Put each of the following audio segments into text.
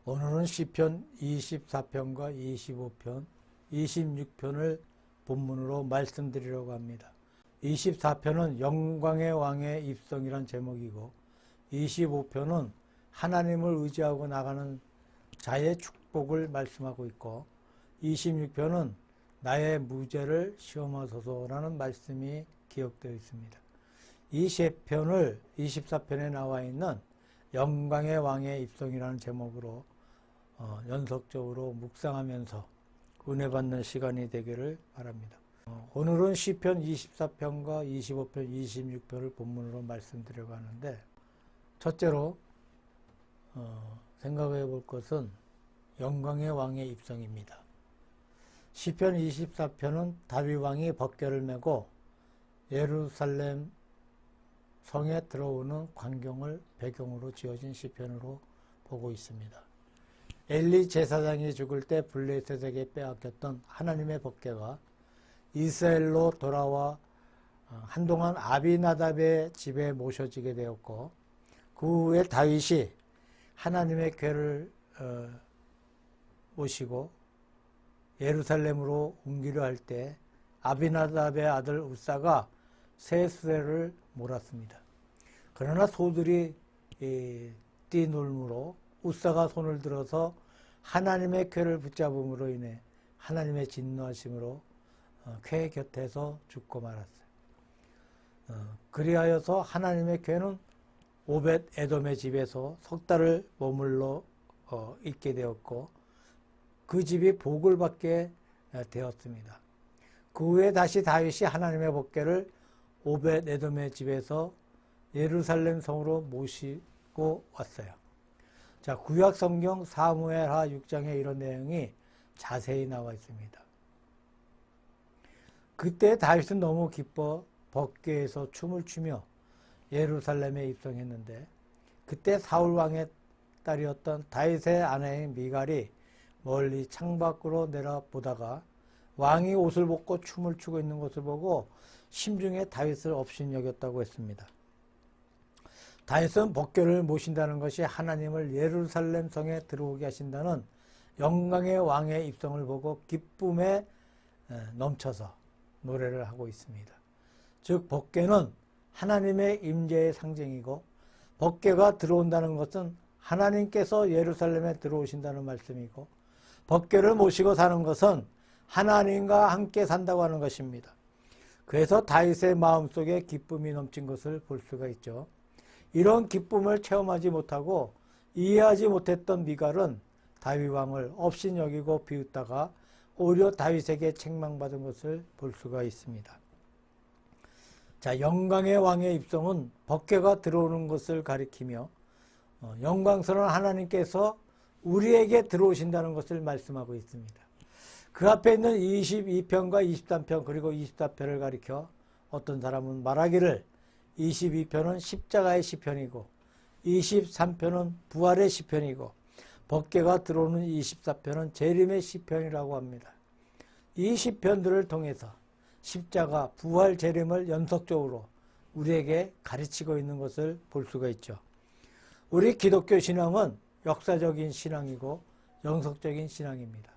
오늘은 시편 24편과 25편, 26편을 본문으로 말씀드리려고 합니다. 24편은 영광의 왕의 입성이란 제목이고 25편은 하나님을 의지하고 나가는 자의 축복을 말씀하고 있고 26편은 나의 무죄를 시험하소서라는 말씀이 기록되어 있습니다. 이 세 편을 24편에 나와 있는 영광의 왕의 입성이라는 제목으로 연속적으로 묵상하면서 은혜 받는 시간이 되기를 바랍니다. 오늘은 시편 24편과 25편, 26편을 본문으로 말씀드리려고 하는데 첫째로 생각해 볼 것은 영광의 왕의 입성입니다. 시편 24편은 다윗 왕이 법궤를 메고 예루살렘 성에 들어오는 광경을 배경으로 지어진 시편으로 보고 있습니다. 엘리 제사장이 죽을 때 블레셋에게 빼앗겼던 하나님의 법궤가 이스라엘로 돌아와 한동안 아비나답의 집에 모셔지게 되었고 그 후에 다윗이 하나님의 궤를 모시고 예루살렘으로 옮기려 할 때 아비나답의 아들 우사가 새 수레를 몰았습니다. 그러나 소들이 뛰놀므로 우사가 손을 들어서 하나님의 궤를 붙잡음으로 인해 하나님의 진노하심으로 궤 곁에서 죽고 말았어요. 그리하여서 하나님의 궤는 오벳 에돔의 집에서 석 달을 머물러 있게 되었고 그 집이 복을 받게 되었습니다. 그 후에 다시 다윗이 하나님의 법궤를 오벳 에돔의 집에서 예루살렘 성으로 모시고 왔어요. 자, 구약 성경 사무엘하 6장에 이런 내용이 자세히 나와 있습니다. 그때 다윗은 너무 기뻐 법궤에서 춤을 추며 예루살렘에 입성했는데 그때 사울 왕의 딸이었던 다윗의 아내인 미갈이 멀리 창밖으로 내려보다가 왕이 옷을 벗고 춤을 추고 있는 것을 보고 심중에 다윗을 업신여겼다고 했습니다. 다윗은 법궤를 모신다는 것이 하나님을 예루살렘 성에 들어오게 하신다는 영광의 왕의 입성을 보고 기쁨에 넘쳐서 노래를 하고 있습니다. 즉 법궤는 하나님의 임재의 상징이고 법궤가 들어온다는 것은 하나님께서 예루살렘에 들어오신다는 말씀이고 법궤를 모시고 사는 것은 하나님과 함께 산다고 하는 것입니다. 그래서 다윗의 마음속에 기쁨이 넘친 것을 볼 수가 있죠. 이런 기쁨을 체험하지 못하고 이해하지 못했던 미갈은 다윗 왕을 업신여기고 비웃다가 오히려 다윗에게 책망받은 것을 볼 수가 있습니다. 자, 영광의 왕의 입성은 법궤가 들어오는 것을 가리키며 영광스러운 하나님께서 우리에게 들어오신다는 것을 말씀하고 있습니다. 그 앞에 있는 22편과 23편 그리고 24편을 가리켜 어떤 사람은 말하기를 22편은 십자가의 시편이고 23편은 부활의 시편이고 법궤가 들어오는 24편은 재림의 시편이라고 합니다. 이 시편들을 통해서 십자가, 부활, 재림을 연속적으로 우리에게 가르치고 있는 것을 볼 수가 있죠. 우리 기독교 신앙은 역사적인 신앙이고 영속적인 신앙입니다.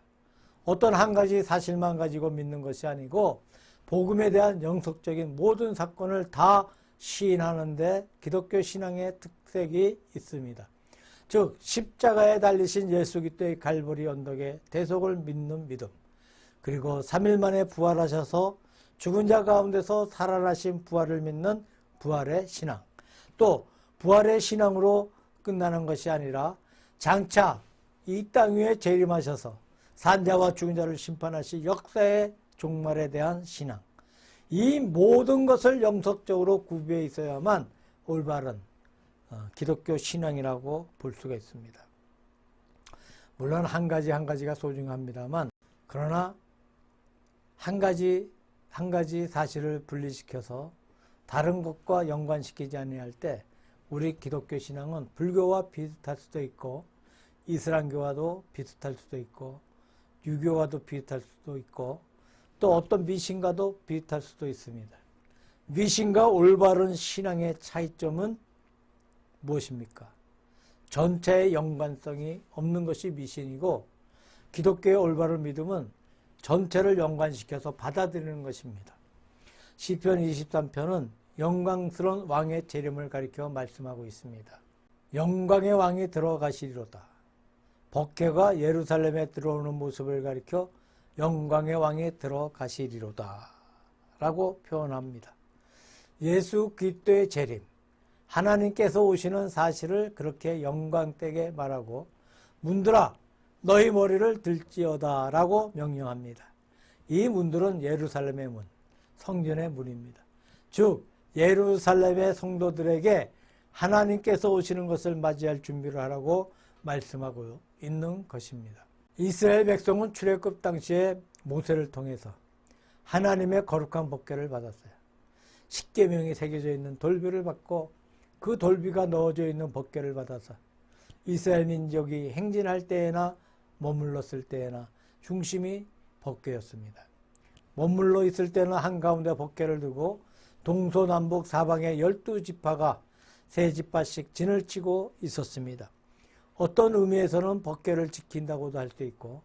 어떤 한 가지 사실만 가지고 믿는 것이 아니고 복음에 대한 영속적인 모든 사건을 다 시인하는데 기독교 신앙의 특색이 있습니다. 즉 십자가에 달리신 예수 그리스도의 갈보리 언덕의 대속을 믿는 믿음, 그리고 3일 만에 부활하셔서 죽은 자 가운데서 살아나신 부활을 믿는 부활의 신앙, 또 부활의 신앙으로 끝나는 것이 아니라 장차 이 땅 위에 재림하셔서 산자와 죽은 자를 심판하실 역사의 종말에 대한 신앙, 이 모든 것을 영속적으로 구비해 있어야만 올바른 기독교 신앙이라고 볼 수가 있습니다. 물론 한 가지가 소중합니다만 그러나 한 가지 사실을 분리시켜서 다른 것과 연관시키지 아니할 때 우리 기독교 신앙은 불교와 비슷할 수도 있고 이슬람교와도 비슷할 수도 있고 유교와도 비슷할 수도 있고 또 어떤 미신과도 비슷할 수도 있습니다. 미신과 올바른 신앙의 차이점은 무엇입니까? 전체의 연관성이 없는 것이 미신이고, 기독교의 올바른 믿음은 전체를 연관시켜서 받아들이는 것입니다. 시편 23편은 영광스러운 왕의 재림을 가리켜 말씀하고 있습니다. 영광의 왕이 들어가시리로다. 법궤가 예루살렘에 들어오는 모습을 가리켜 영광의 왕이 들어가시리로다 라고 표현합니다. 예수 그리스도의 재림, 하나님께서 오시는 사실을 그렇게 영광되게 말하고, 문들아 너희 머리를 들지어다 라고 명령합니다. 이 문들은 예루살렘의 문, 성전의 문입니다. 즉 예루살렘의 성도들에게 하나님께서 오시는 것을 맞이할 준비를 하라고 말씀하고 있는 것입니다. 이스라엘 백성은 출애굽 당시에 모세를 통해서 하나님의 거룩한 법궤를 받았어요. 십계명이 새겨져 있는 돌비를 받고 그 돌비가 넣어져 있는 법궤를 받아서 이스라엘 민족이 행진할 때에나 머물렀을 때에나 중심이 법궤였습니다. 머물러 있을 때는 한가운데 법궤를 두고 동서남북 사방에 12지파가 세 지파씩 진을 치고 있었습니다. 어떤 의미에서는 법궤를 지킨다고도 할 수 있고,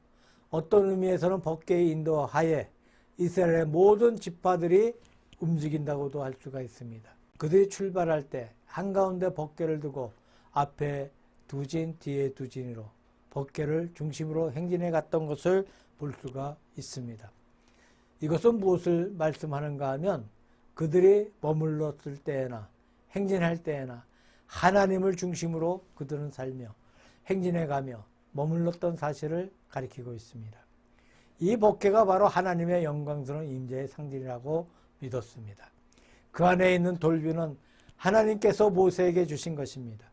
어떤 의미에서는 법궤의 인도 하에 이스라엘의 모든 지파들이 움직인다고도 할 수가 있습니다. 그들이 출발할 때 한가운데 법궤를 두고 앞에 두 진, 뒤에 두 진으로 법궤를 중심으로 행진해 갔던 것을 볼 수가 있습니다. 이것은 무엇을 말씀하는가 하면, 그들이 머물렀을 때에나 행진할 때에나 하나님을 중심으로 그들은 살며 행진해 가며 머물렀던 사실을 가리키고 있습니다. 이 법궤가 바로 하나님의 영광스러운 임재의 상징이라고 믿었습니다. 그 안에 있는 돌비는 하나님께서 모세에게 주신 것입니다.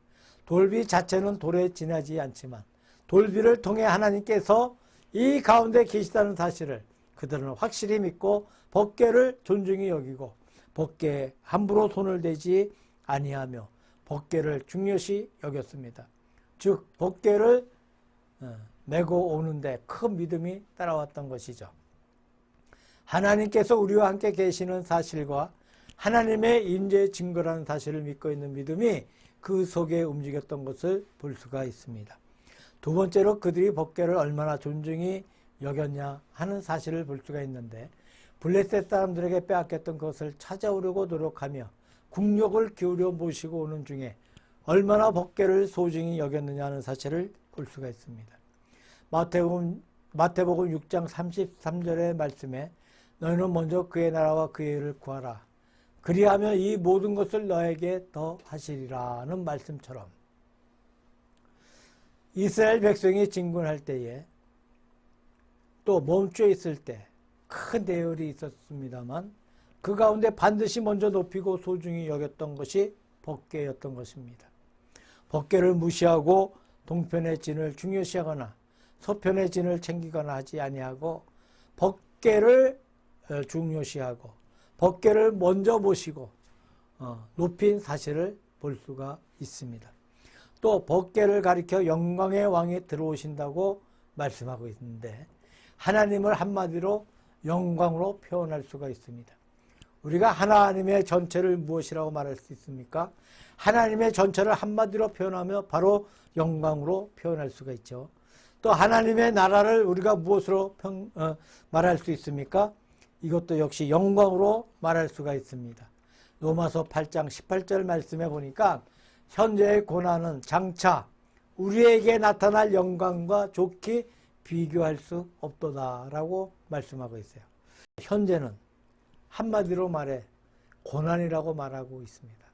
돌비 자체는 돌에 지나지 않지만 돌비를 통해 하나님께서 이 가운데 계시다는 사실을 그들은 확실히 믿고 법궤를 존중히 여기고 법궤에 함부로 손을 대지 아니하며 법궤를 중요시 여겼습니다. 즉 법궤를 메고 오는데 큰 믿음이 따라왔던 것이죠. 하나님께서 우리와 함께 계시는 사실과 하나님의 임재의 증거라는 사실을 믿고 있는 믿음이 그 속에 움직였던 것을 볼 수가 있습니다. 두 번째로 그들이 법궤를 얼마나 존중히 여겼냐 하는 사실을 볼 수가 있는데, 블레셋 사람들에게 빼앗겼던 것을 찾아오려고 노력하며 국력을 기울여 모시고 오는 중에 얼마나 법궤를 소중히 여겼느냐 하는 사실을 볼 수가 있습니다. 마태복음 6장 33절의 말씀에 너희는 먼저 그의 나라와 그의 의를 구하라. 그리하면 이 모든 것을 너에게 더 하시리라는 말씀처럼, 이스라엘 백성이 진군할 때에 또 멈춰 있을 때 큰 대열이 있었습니다만 그 가운데 반드시 먼저 높이고 소중히 여겼던 것이 법궤였던 것입니다. 법궤를 무시하고 동편의 진을 중요시하거나 서편의 진을 챙기거나 하지 아니하고 법궤를 중요시하고 법궤를 먼저 모시고 높인 사실을 볼 수가 있습니다. 또 법궤를 가리켜 영광의 왕이 들어오신다고 말씀하고 있는데, 하나님을 한마디로 영광으로 표현할 수가 있습니다. 우리가 하나님의 전체를 무엇이라고 말할 수 있습니까? 하나님의 전체를 한마디로 표현하며 바로 영광으로 표현할 수가 있죠. 또 하나님의 나라를 우리가 무엇으로 말할 수 있습니까? 이것도 역시 영광으로 말할 수가 있습니다. 로마서 8장 18절 말씀에 보니까 현재의 고난은 장차 우리에게 나타날 영광과 좋게 비교할 수 없도다라고 말씀하고 있어요. 현재는 한마디로 말해 고난이라고 말하고 있습니다.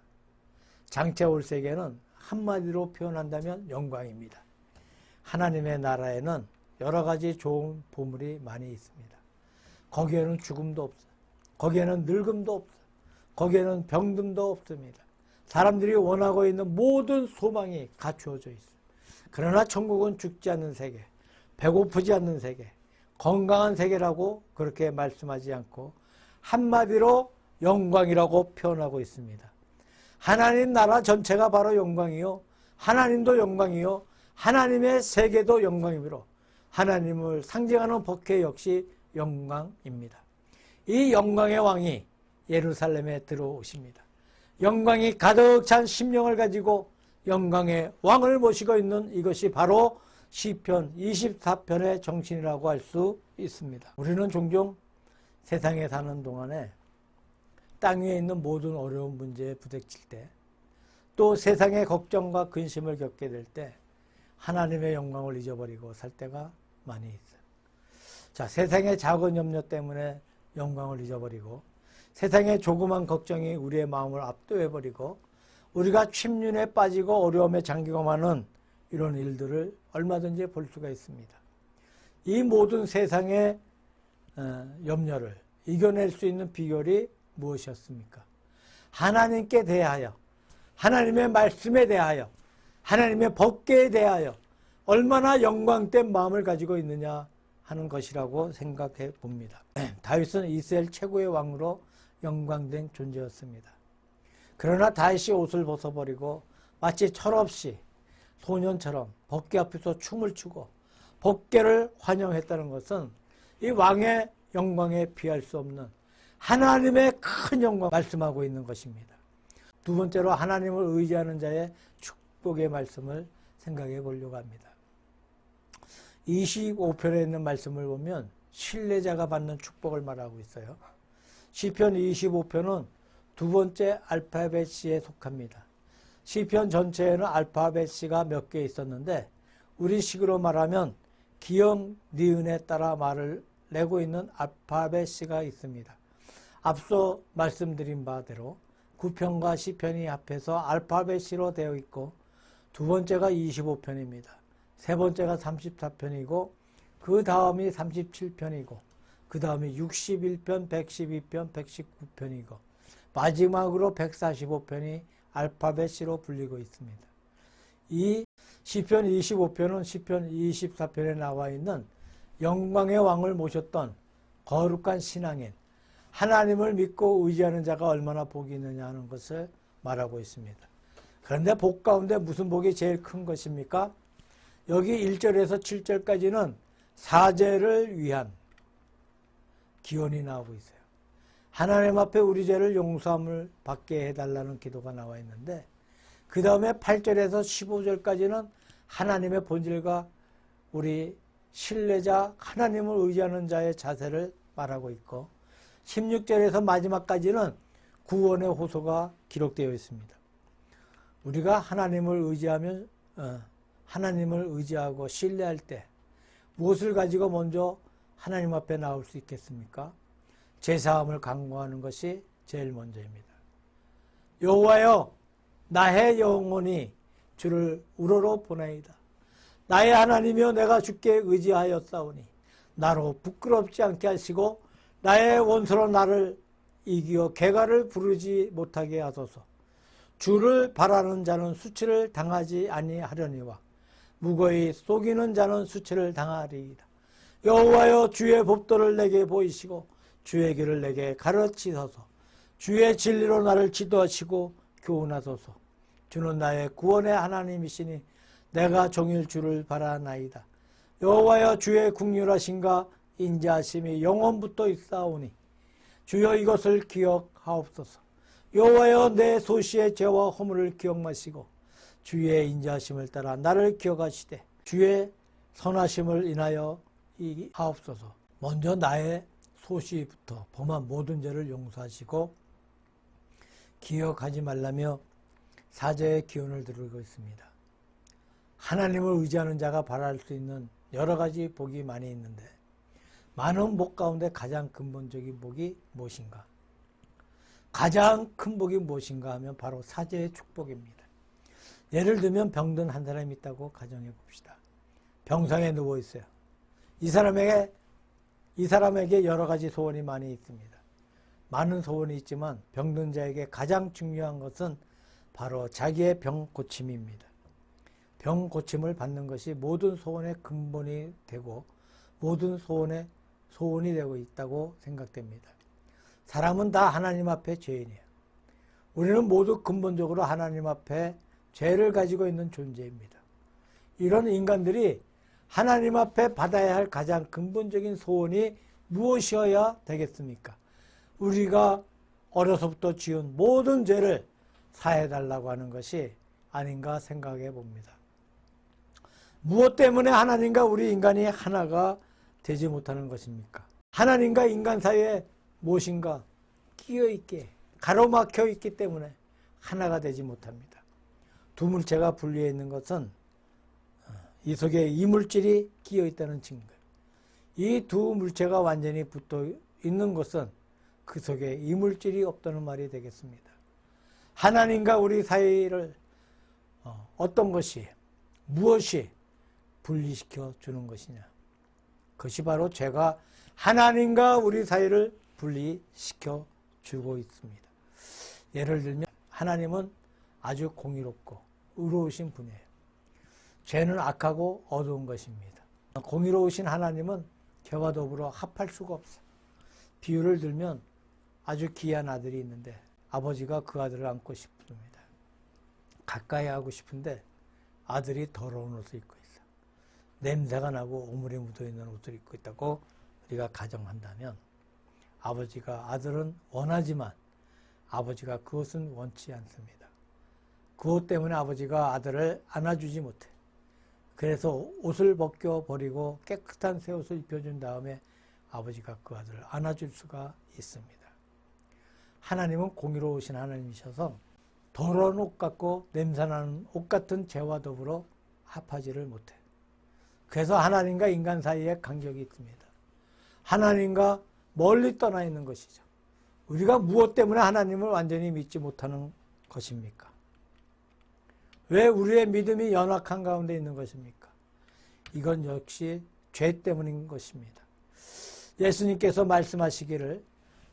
장차 올 세계는 한마디로 표현한다면 영광입니다. 하나님의 나라에는 여러 가지 좋은 보물이 많이 있습니다. 거기에는 죽음도 없어요. 거기에는 늙음도 없어요. 거기에는 병듦도 없습니다. 사람들이 원하고 있는 모든 소망이 갖추어져 있어요. 그러나 천국은 죽지 않는 세계, 배고프지 않는 세계, 건강한 세계라고 그렇게 말씀하지 않고 한마디로 영광이라고 표현하고 있습니다. 하나님 나라 전체가 바로 영광이요, 하나님도 영광이요, 하나님의 세계도 영광이므로 하나님을 상징하는 법궤 역시 영광입니다. 이 영광의 왕이 예루살렘에 들어오십니다. 영광이 가득 찬 심령을 가지고 영광의 왕을 모시고 있는 이것이 바로 시편 24편의 정신이라고 할 수 있습니다. 우리는 종종 세상에 사는 동안에 땅 위에 있는 모든 어려운 문제에 부딪힐 때, 또 세상의 걱정과 근심을 겪게 될 때 하나님의 영광을 잊어버리고 살 때가 많이 있어요. 자, 세상의 작은 염려 때문에 영광을 잊어버리고 세상의 조그만 걱정이 우리의 마음을 압도해버리고 우리가 침륜에 빠지고 어려움에 잠기고마는 이런 일들을 얼마든지 볼 수가 있습니다. 이 모든 세상의 염려를 이겨낼 수 있는 비결이 무엇이었습니까? 하나님께 대하여, 하나님의 말씀에 대하여, 하나님의 법궤에 대하여 얼마나 영광된 마음을 가지고 있느냐 하는 것이라고 생각해 봅니다. 다윗은 이스라엘 최고의 왕으로 영광된 존재였습니다. 그러나 다윗이 옷을 벗어버리고 마치 철없이 소년처럼 법궤 앞에서 춤을 추고 법궤를 환영했다는 것은 이 왕의 영광에 비할 수 없는 하나님의 큰 영광 말씀하고 있는 것입니다. 두 번째로 하나님을 의지하는 자의 축복의 말씀을 생각해 보려고 합니다. 25편에 있는 말씀을 보면 신뢰자가 받는 축복을 말하고 있어요. 시편 25편은 두 번째 알파벳 C에 속합니다. 시편 전체에는 알파벳 C가 몇 개 있었는데 우리식으로 말하면 기역, 니은에 따라 말을 내고 있는 알파벳 C가 있습니다. 앞서 말씀드린 바대로 9편과 시편이 합해서 알파벳 C로 되어 있고 두 번째가 25편입니다. 세 번째가 34편이고 그 다음이 37편이고 그 다음이 61편, 112편, 119편이고 마지막으로 145편이 알파벳 C로 불리고 있습니다. 이 시편 25편은 시편 24편에 나와 있는 영광의 왕을 모셨던 거룩한 신앙인, 하나님을 믿고 의지하는 자가 얼마나 복이 있느냐 하는 것을 말하고 있습니다. 그런데 복 가운데 무슨 복이 제일 큰 것입니까? 여기 1절에서 7절까지는 사죄를 위한 기원이 나오고 있어요. 하나님 앞에 우리 죄를 용서함을 받게 해달라는 기도가 나와 있는데 그 다음에 8절에서 15절까지는 하나님의 본질과 우리 신뢰자, 하나님을 의지하는 자의 자세를 말하고 있고 16절에서 마지막까지는 구원의 호소가 기록되어 있습니다. 우리가 하나님을 의지하면 하나님을 의지하고 신뢰할 때 무엇을 가지고 먼저 하나님 앞에 나올 수 있겠습니까? 제사함을 간구하는 것이 제일 먼저입니다. 여호와여, 나의 영혼이 주를 우러러 보나이다. 나의 하나님이여, 내가 주께 의지하였사오니 나로 부끄럽지 않게 하시고 나의 원수로 나를 이기어 개가를 부르지 못하게 하소서. 주를 바라는 자는 수치를 당하지 아니하려니와 무거이 속이는 자는 수치를 당하리이다. 여호와여, 주의 법도를 내게 보이시고 주의 길을 내게 가르치소서. 주의 진리로 나를 지도하시고 교훈하소서. 주는 나의 구원의 하나님이시니 내가 종일 주를 바라나이다. 여호와여, 주의 긍휼하심과 인자하심이 영원부터 있사오니 주여 이것을 기억하옵소서. 여호와여, 내 소시의 죄와 허물을 기억마시고 주의 인자하심을 따라 나를 기억하시되 주의 선하심을 인하여 하옵소서. 먼저 나의 소시부터 범한 모든 죄를 용서하시고 기억하지 말라며 사죄의 기운을 드리고 있습니다. 하나님을 의지하는 자가 바랄 수 있는 여러 가지 복이 많이 있는데 많은 복 가운데 가장 근본적인 복이 무엇인가? 가장 큰 복이 무엇인가 하면 바로 사죄의 축복입니다. 예를 들면 병든 한 사람이 있다고 가정해 봅시다. 병상에 누워 있어요. 이 사람에게 여러 가지 소원이 많이 있습니다. 많은 소원이 있지만 병든 자에게 가장 중요한 것은 바로 자기의 병 고침입니다. 병 고침을 받는 것이 모든 소원의 근본이 되고 모든 소원의 소원이 되고 있다고 생각됩니다. 사람은 다 하나님 앞에 죄인이에요. 우리는 모두 근본적으로 하나님 앞에 죄를 가지고 있는 존재입니다. 이런 인간들이 하나님 앞에 받아야 할 가장 근본적인 소원이 무엇이어야 되겠습니까? 우리가 어려서부터 지은 모든 죄를 사해달라고 하는 것이 아닌가 생각해 봅니다. 무엇 때문에 하나님과 우리 인간이 하나가 되지 못하는 것입니까? 하나님과 인간 사이에 무엇인가 끼어있게 가로막혀 있기 때문에 하나가 되지 못합니다. 두 물체가 분리해 있는 것은 이 속에 이물질이 끼어 있다는 증거. 이 두 물체가 완전히 붙어 있는 것은 그 속에 이물질이 없다는 말이 되겠습니다. 하나님과 우리 사이를 어떤 것이 무엇이 분리시켜 주는 것이냐. 그것이 바로 죄가 하나님과 우리 사이를 분리시켜 주고 있습니다. 예를 들면 하나님은 아주 공의롭고 의로우신 분이에요. 죄는 악하고 어두운 것입니다. 공의로우신 하나님은 죄와 더불어 합할 수가 없어요. 비유를 들면 아주 귀한 아들이 있는데 아버지가 그 아들을 안고 싶습니다. 가까이 하고 싶은데 아들이 더러운 옷을 입고 있어. 냄새가 나고 오물이 묻어있는 옷을 입고 있다고 우리가 가정한다면 아버지가 아들은 원하지만 아버지가 그것은 원치 않습니다. 그것 때문에 아버지가 아들을 안아주지 못해. 그래서 옷을 벗겨버리고 깨끗한 새 옷을 입혀준 다음에 아버지가 그 아들을 안아줄 수가 있습니다. 하나님은 공의로우신 하나님이셔서 더러운 옷 같고 냄새나는 옷 같은 죄와 더불어 합하지를 못해. 그래서 하나님과 인간 사이에 간격이 있습니다. 하나님과 멀리 떠나 있는 것이죠. 우리가 무엇 때문에 하나님을 완전히 믿지 못하는 것입니까? 왜 우리의 믿음이 연약한 가운데 있는 것입니까? 이건 역시 죄 때문인 것입니다. 예수님께서 말씀하시기를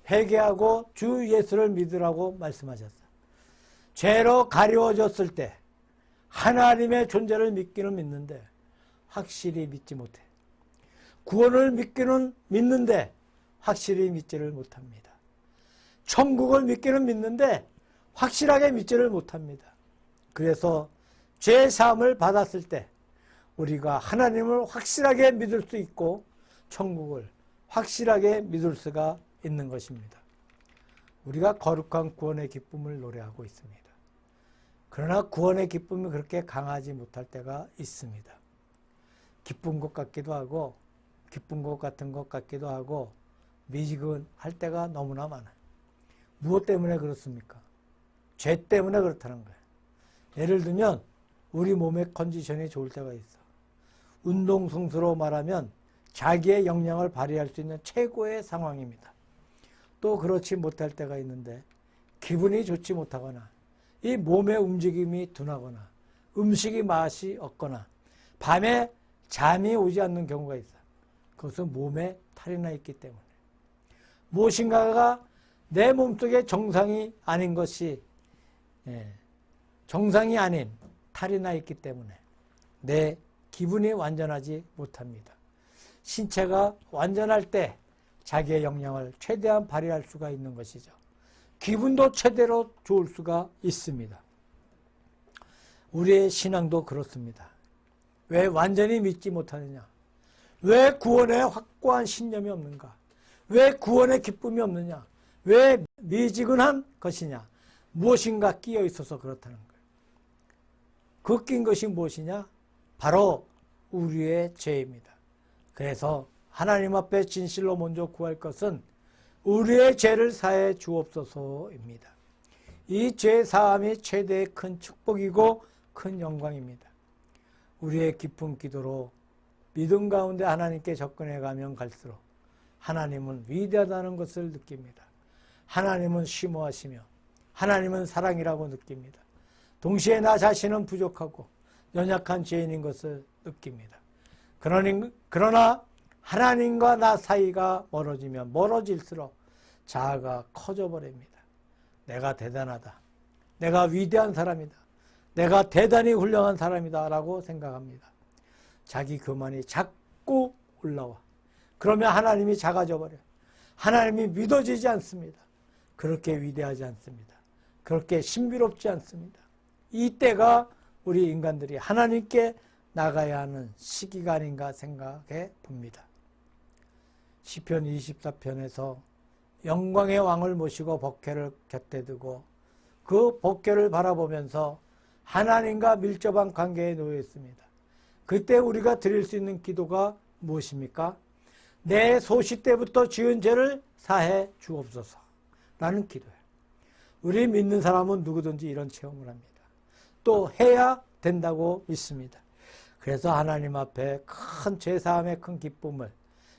회개하고 주 예수를 믿으라고 말씀하셨어요. 죄로 가려워졌을 때 하나님의 존재를 믿기는 믿는데 확실히 믿지 못해. 구원을 믿기는 믿는데 확실히 믿지를 못합니다. 천국을 믿기는 믿는데 확실하게 믿지를 못합니다. 그래서 죄 사함을 받았을 때 우리가 하나님을 확실하게 믿을 수 있고 천국을 확실하게 믿을 수가 있는 것입니다. 우리가 거룩한 구원의 기쁨을 노래하고 있습니다. 그러나 구원의 기쁨이 그렇게 강하지 못할 때가 있습니다. 기쁜 것 같기도 하고 기쁜 것 같은 것 같기도 하고 미지근할 때가 너무나 많아요. 무엇 때문에 그렇습니까? 죄 때문에 그렇다는 거예요. 예를 들면 우리 몸의 컨디션이 좋을 때가 있어. 운동성수로 말하면 자기의 역량을 발휘할 수 있는 최고의 상황입니다. 또 그렇지 못할 때가 있는데 기분이 좋지 못하거나 이 몸의 움직임이 둔하거나 음식이 맛이 없거나 밤에 잠이 오지 않는 경우가 있어요. 그것은 몸에 탈이 나 있기 때문에 무엇인가가 내 몸속에 정상이 아닌 것이 정상이 아닌 탈이 나 있기 때문에 내 기분이 완전하지 못합니다. 신체가 완전할 때 자기의 역량을 최대한 발휘할 수가 있는 것이죠. 기분도 최대로 좋을 수가 있습니다. 우리의 신앙도 그렇습니다. 왜 완전히 믿지 못하느냐? 왜 구원에 확고한 신념이 없는가? 왜 구원의 기쁨이 없느냐? 왜 미지근한 것이냐? 무엇인가 끼어 있어서 그렇다는 거예요. 그 낀 것이 무엇이냐? 바로 우리의 죄입니다. 그래서 하나님 앞에 진실로 먼저 구할 것은 우리의 죄를 사해 주옵소서입니다. 이 죄 사함이 최대의 큰 축복이고 큰 영광입니다. 우리의 깊은 기도로 믿음 가운데 하나님께 접근해 가면 갈수록 하나님은 위대하다는 것을 느낍니다. 하나님은 심오하시며 하나님은 사랑이라고 느낍니다. 동시에 나 자신은 부족하고 연약한 죄인인 것을 느낍니다. 그러나 하나님과 나 사이가 멀어지면 멀어질수록 자아가 커져 버립니다. 내가 대단하다. 내가 위대한 사람이다. 내가 대단히 훌륭한 사람이다 라고 생각합니다. 자기 교만이 자꾸 올라와. 그러면 하나님이 작아져 버려요. 하나님이 믿어지지 않습니다. 그렇게 위대하지 않습니다. 그렇게 신비롭지 않습니다. 이때가 우리 인간들이 하나님께 나가야 하는 시기가 아닌가 생각해 봅니다. 시편 24편에서 영광의 왕을 모시고 법궤를 곁에 두고 그 법궤를 바라보면서 하나님과 밀접한 관계에 놓여 있습니다. 그때 우리가 드릴 수 있는 기도가 무엇입니까? 내 소시 때부터 지은 죄를 사해 주옵소서 라는 기도예요. 우리 믿는 사람은 누구든지 이런 체험을 합니다. 또 해야 된다고 믿습니다. 그래서 하나님 앞에 큰 죄사함의 큰 기쁨을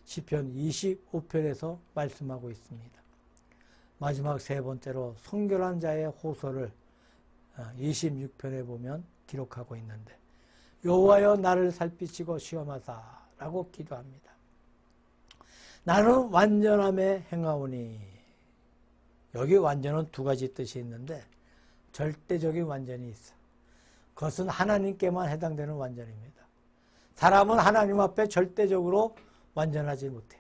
시편 25편에서 말씀하고 있습니다. 마지막 세 번째로 성결한 자의 호소를 26편에 보면 기록하고 있는데, 여호와여 나를 살피시고 시험하사 라고 기도합니다. 나는 완전함에 행하오니. 여기 완전은 두 가지 뜻이 있는데 절대적인 완전이 있어. 그것은 하나님께만 해당되는 완전입니다. 사람은 하나님 앞에 절대적으로 완전하지 못해.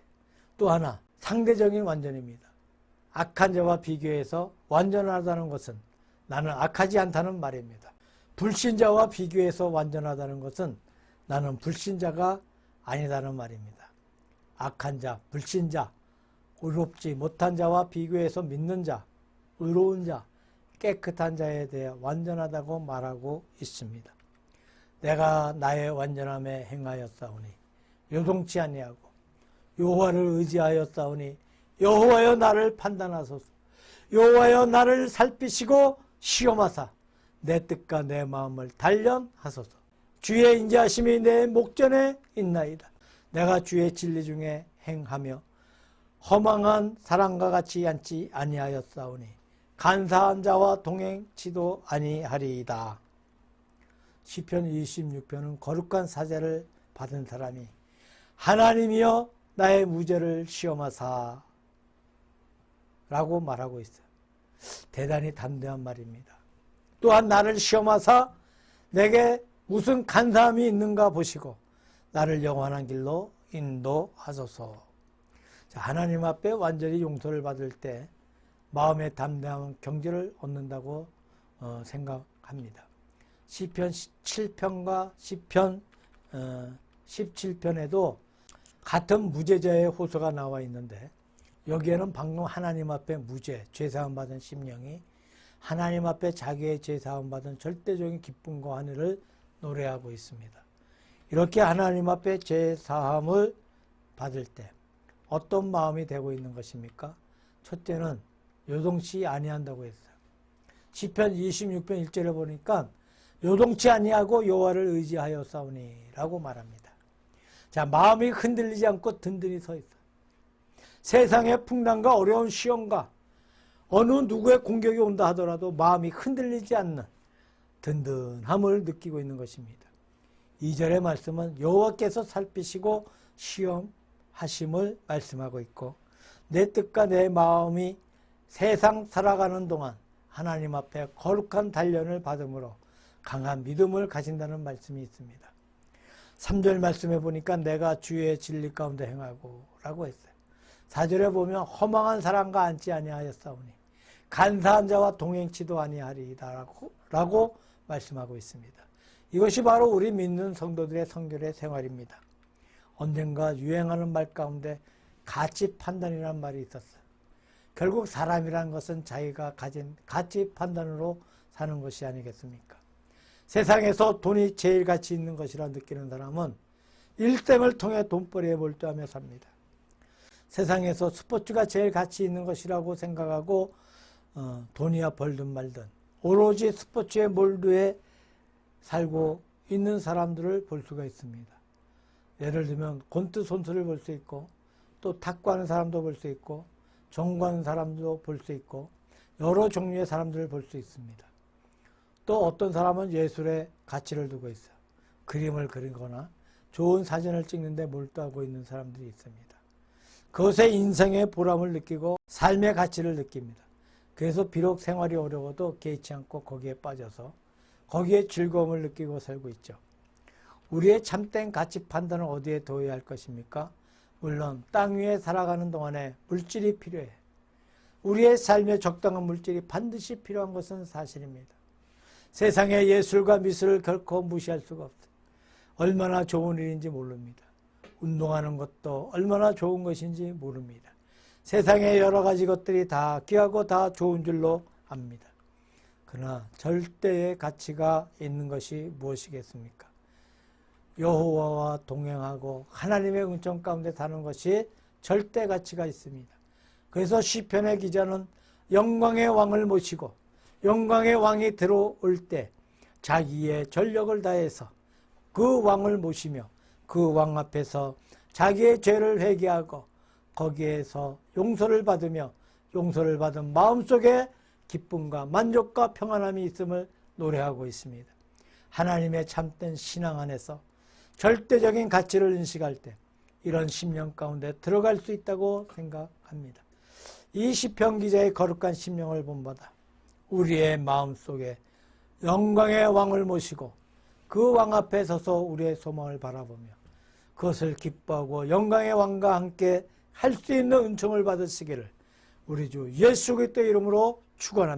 또 하나 상대적인 완전입니다. 악한 자와 비교해서 완전하다는 것은 나는 악하지 않다는 말입니다. 불신자와 비교해서 완전하다는 것은 나는 불신자가 아니다는 말입니다. 악한 자, 불신자, 의롭지 못한 자와 비교해서 믿는 자, 의로운 자, 깨끗한 자에 대해 완전하다고 말하고 있습니다. 내가 나의 완전함에 행하였사오니 요동치 아니하고 여호와를 의지하였사오니 여호와여 나를 판단하소서. 여호와여 나를 살피시고 시험하사 내 뜻과 내 마음을 단련하소서. 주의 인자하심이 내 목전에 있나이다. 내가 주의 진리 중에 행하며 허망한 사람과 같이 앉지 아니하였사오니 간사한 자와 동행치도 아니하리이다. 시편 26편은 거룩한 사제를 받은 사람이 하나님이여 나의 무죄를 시험하사 라고 말하고 있어요. 대단히 담대한 말입니다. 또한 나를 시험하사 내게 무슨 간사함이 있는가 보시고 나를 영원한 길로 인도하소서. 하나님 앞에 완전히 용서를 받을 때 마음의 담대한 경지를 얻는다고 생각합니다. 시편 7편과 시편 17편에도 같은 무죄자의 호소가 나와 있는데, 여기에는 방금 하나님 앞에 무죄, 죄사함 받은 심령이 하나님 앞에 자기의 죄사함 받은 절대적인 기쁨과 하늘을 노래하고 있습니다. 이렇게 하나님 앞에 죄사함을 받을 때 어떤 마음이 되고 있는 것입니까? 첫째는 요동치 아니한다고 했어요. 시편 26편 1절에 보니까 요동치 아니하고 여호와를 의지하였사오니 라고 말합니다. 자, 마음이 흔들리지 않고 든든히 서 있어요. 세상의 풍랑과 어려운 시험과 어느 누구의 공격이 온다 하더라도 마음이 흔들리지 않는 든든함을 느끼고 있는 것입니다. 2절의 말씀은 여호와께서 살피시고 시험하심을 말씀하고 있고, 내 뜻과 내 마음이 세상 살아가는 동안 하나님 앞에 거룩한 단련을 받음으로 강한 믿음을 가진다는 말씀이 있습니다. 3절 말씀에 보니까 내가 주의 진리 가운데 행하고 라고 했어요. 4절에 보면 허망한 사람과 앉지 아니하였사오니 간사한 자와 동행치도 아니하리이다 라고 말씀하고 있습니다. 이것이 바로 우리 믿는 성도들의 성결의 생활입니다. 언젠가 유행하는 말 가운데 가치 판단이라는 말이 있었어요. 결국 사람이라는 것은 자기가 가진 가치 판단으로 사는 것이 아니겠습니까? 세상에서 돈이 제일 가치 있는 것이라 느끼는 사람은 일생을 통해 돈벌이에 몰두하며 삽니다. 세상에서 스포츠가 제일 가치 있는 것이라고 생각하고 돈이야 벌든 말든 오로지 스포츠에 몰두해 살고 있는 사람들을 볼 수가 있습니다. 예를 들면 권투 선수를 볼 수 있고, 또 탁구하는 사람도 볼 수 있고, 정구하는 사람도 볼 수 있고, 여러 종류의 사람들을 볼 수 있습니다. 또 어떤 사람은 예술에 가치를 두고 있어요. 그림을 그리거나 좋은 사진을 찍는데 몰두하고 있는 사람들이 있습니다. 그것에 인생의 보람을 느끼고 삶의 가치를 느낍니다. 그래서 비록 생활이 어려워도 개의치 않고 거기에 빠져서 거기에 즐거움을 느끼고 살고 있죠. 우리의 참된 가치 판단을 어디에 둬야 할 것입니까? 물론 땅 위에 살아가는 동안에 물질이 필요해. 우리의 삶에 적당한 물질이 반드시 필요한 것은 사실입니다. 세상의 예술과 미술을 결코 무시할 수가 없어요. 얼마나 좋은 일인지 모릅니다. 운동하는 것도 얼마나 좋은 것인지 모릅니다. 세상의 여러 가지 것들이 다 귀하고 다 좋은 줄로 압니다. 그러나 절대의 가치가 있는 것이 무엇이겠습니까? 여호와와 동행하고 하나님의 은총 가운데 사는 것이 절대 가치가 있습니다. 그래서 시편의 기자는 영광의 왕을 모시고 영광의 왕이 들어올 때 자기의 전력을 다해서 그 왕을 모시며 그 왕 앞에서 자기의 죄를 회개하고 거기에서 용서를 받으며 용서를 받은 마음속에 기쁨과 만족과 평안함이 있음을 노래하고 있습니다. 하나님의 참된 신앙 안에서 절대적인 가치를 인식할 때 이런 심령 가운데 들어갈 수 있다고 생각합니다. 이 시편 기자의 거룩한 심령을 본받아 우리의 마음속에 영광의 왕을 모시고 그 왕 앞에 서서 우리의 소망을 바라보며 그것을 기뻐하고 영광의 왕과 함께 할 수 있는 은총을 받으시기를 우리 주 예수 그리스도의 이름으로 축원합니다.